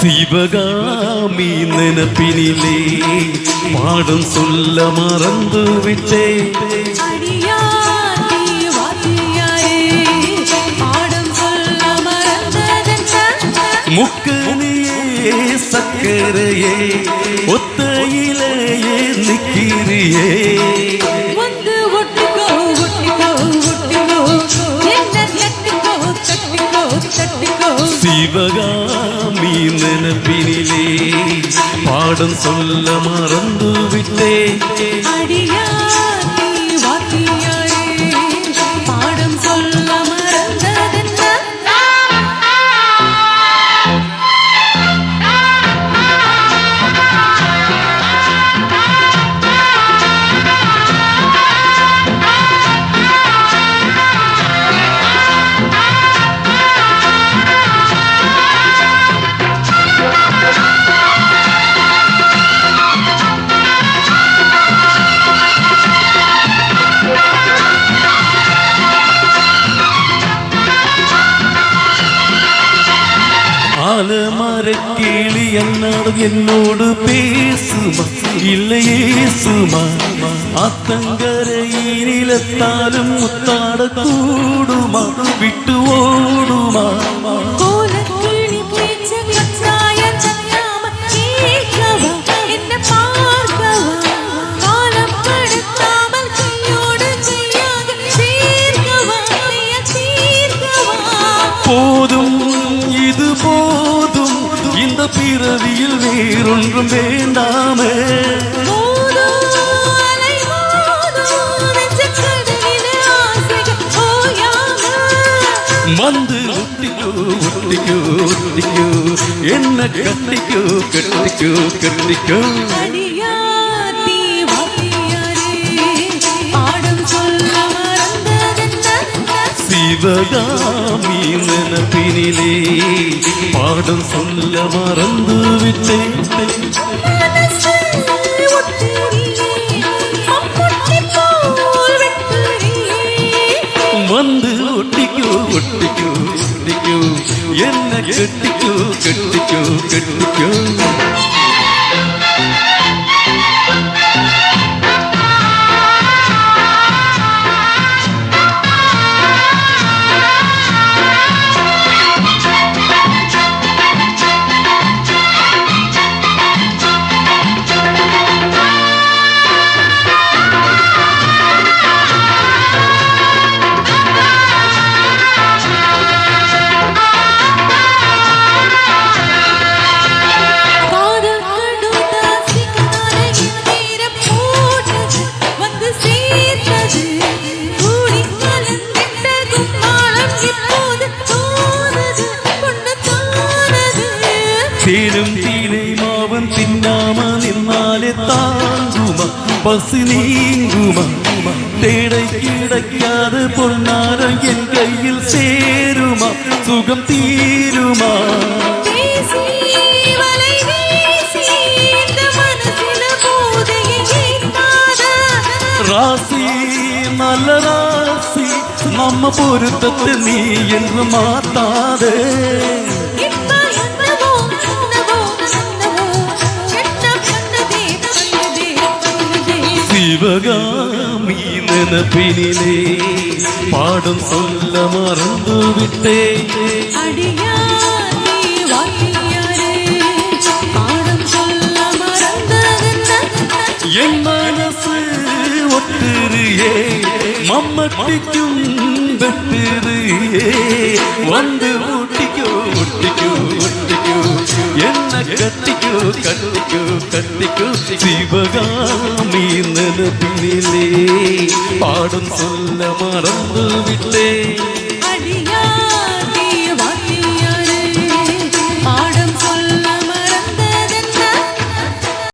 சிவகாமி நினப்பினிலே பாடம் சொல்ல மறந்து விட்டே முக்கனியே சக்கரையே ஒத்தையிலேயே நிக்கிறியே சிவகாமி நினப்பினிலே பாடம் சொல்ல மறந்து விட்டே பாடம் சொல்ல மரக்கிளி என்னோடு பேசுமா இல்லையே சுமா அத்தங்கரையிலத்தாலும் முத்தாட கூடுமா விட்டு ஓடுமா போதும் இது போதும் இந்த பிறவியில் வேறொன்றும் வேண்டாமே வந்து ஒட்டிக்கோ ஒட்டிக்கோ ஒட்டிக்கோ என்ன கட்டிக்கோ கட்டிக்கோ கட்டிக்கோ சிவகாமி நினப்பினிலே பாடம் சொல்ல மறந்து விட்டேன் வந்து ஒட்டிக்கோ ஒட்டிக்கோ ஒட்டிக்கோ என்ன கட்டிக்கோ கட்டிக்கோ கட்டிக்கோ தேனும் தீனை மாவன் தின்னாம நின்னாலே தாங்குமா பசி நீங்குமா தேடை கிடைக்காத பொன்னாரம் என் கையில் சேருமா சுகம் தீருமா ராசி நல்ல ராசி நம்ம பொருத்தத்தை நீ என்று மாத்தாதே சிவகாமி நினப்பினிலே பாடம் சொல்ல மறந்து விட்டே என் மனசு ஒட்டுறியே மம்மட்டிக்கும் வெட்டுறியே வந்து ஒட்டிக்கோ ஒட்டிக்கோ ஒட்டிக்கோ என்ன கட்டிக்கோ கட்டிக்கோ கட்டிக்கோ சிவகாமி நினப்பினிலே பாடம் சொல்ல மறந்து விட்டே